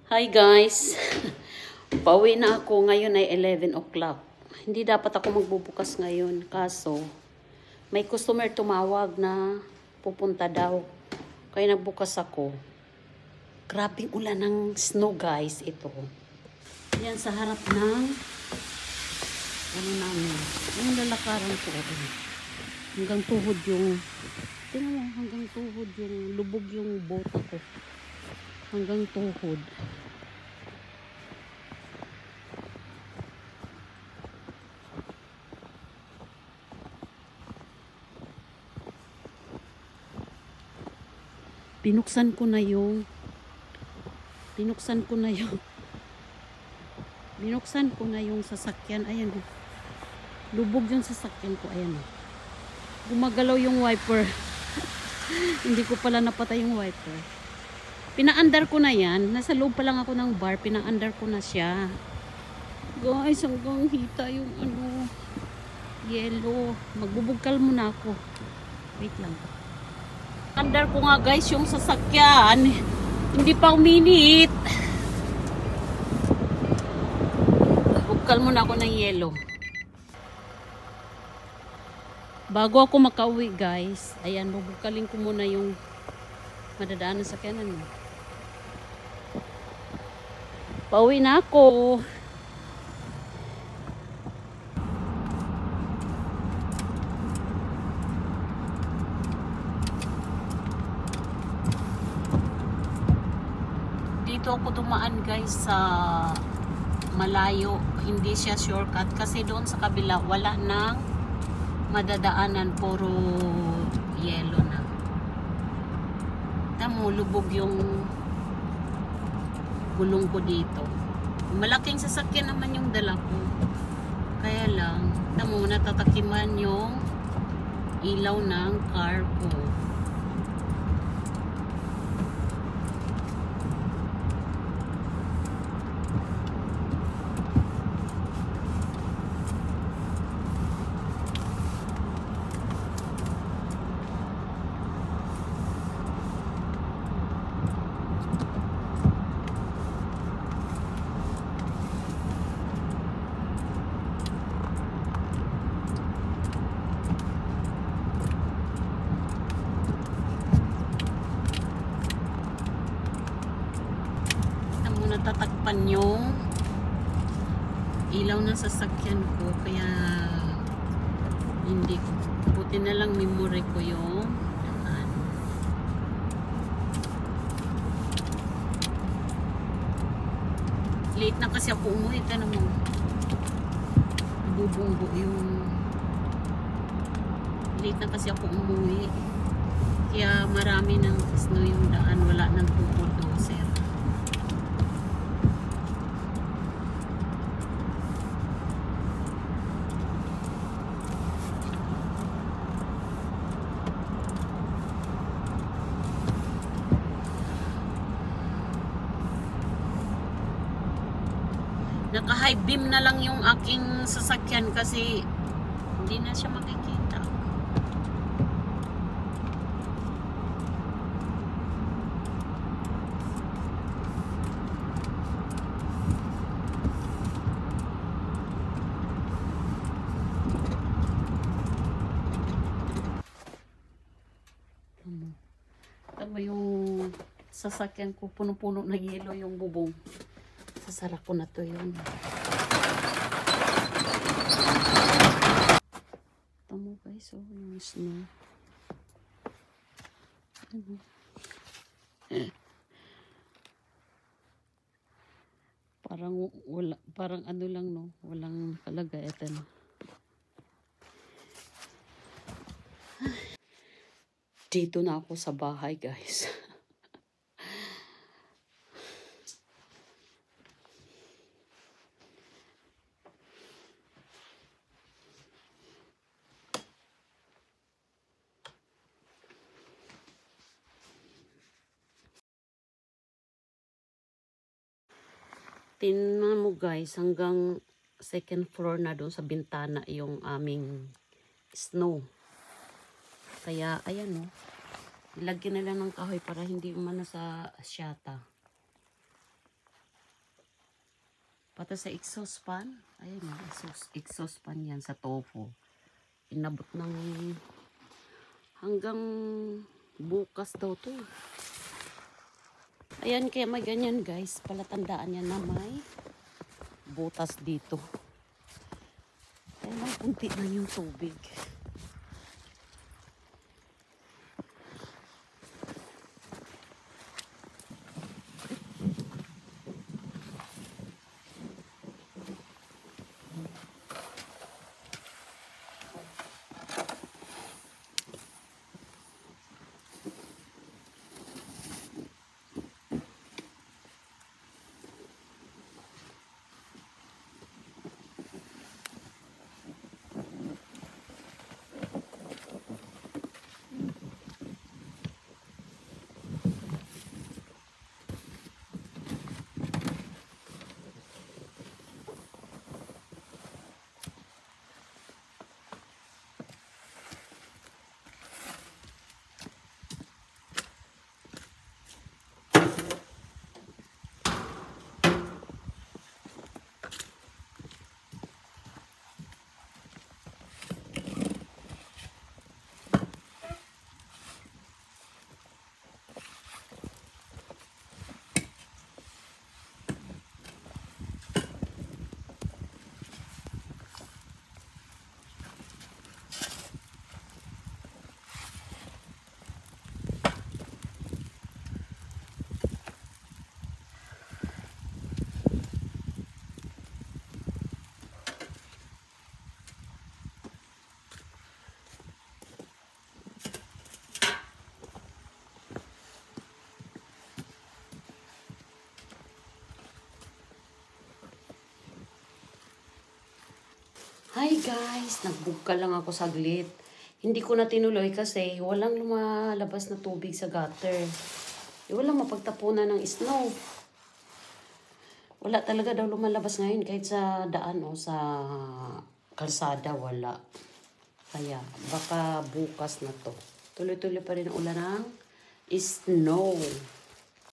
Hi guys! Pauwi na ako. Ngayon ay 11 o'clock. Hindi dapat ako magbubukas ngayon. Kaso, may customer tumawag na pupunta daw. Kaya nagbukas ako. Grabing ulan ng snow guys ito. Yan sa harap ng ano namin. Yung lalakaran ko. Hanggang tuhod yung tingnan mo, hanggang tuhod yung lubog yung bota ko. Hanggang tuhod. Binuksan ko na yung sasakyan. Ayan. Lubog yung sasakyan ko. Ayan. Gumagalaw yung wiper. Hindi ko pala napatay yung wiper. Pinaandar ko na yan. Nasa loob pa lang ako ng bar. Pinaandar ko na siya. Guys, hanggang hita yung yellow. Magbubugkal muna ako. Wait lang. Andar ko nga guys yung sasakyan. Hindi pa uminit. Bukal muna ako ng yelo. Bago ako makauwi guys, ayan, bubukalin ko muna yung madadaanan sa sakyanan. Pauwi na ako. Dito ako dumaan guys sa malayo, hindi siya shortcut kasi doon sa kabila wala nang madadaanan, puro yelo na. Tamo, lubog yung gulong ko dito. Malaking sasakyan naman yung dala ko, kaya lang tamo, natatakiman yung ilaw ng car ko. Natatakpan yung ilaw ng sasakyan ko, kaya hindi ko, buti na lang memory ko yung late na kasi ako umuwi. Tanong mo, bubunggo yung late na kasi ako umuwi, kaya marami ng snow yung daan, wala ng bulldozer. Naka-high beam na lang yung aking sasakyan kasi hindi na siya makikita. Tama yung sasakyan ko, puno-puno ng yelo yung bubong. Sasara ko na to yun. Tama guys, oh, yung snow. Parang wala, parang ano lang no, walang nakalagay. Ito no. Dito na ako sa bahay guys. Tingnan mo guys, hanggang second floor na doon sa bintana yung aming snow. Kaya ayan o, ilagyan na lang ng kahoy para hindi umano sa syata. Pati sa exhaust fan. Ayan yung exhaust fan yan sa tofu. Inabot ng hanggang bukas daw to. Ayan, kaya may ganyan guys. Palatandaan yan na may butas dito. Kaya lang kunti na yung tubig. Hi guys! Nagbugka lang ako saglit. Hindi ko na tinuloy kasi walang lumalabas na tubig sa gutter. Walang mapagtapunan ng snow. Wala talaga daw lumalabas ngayon kahit sa daan o sa kalsada wala. Kaya baka bukas na to. Tuloy-tuloy pa rin ang ulan ng snow.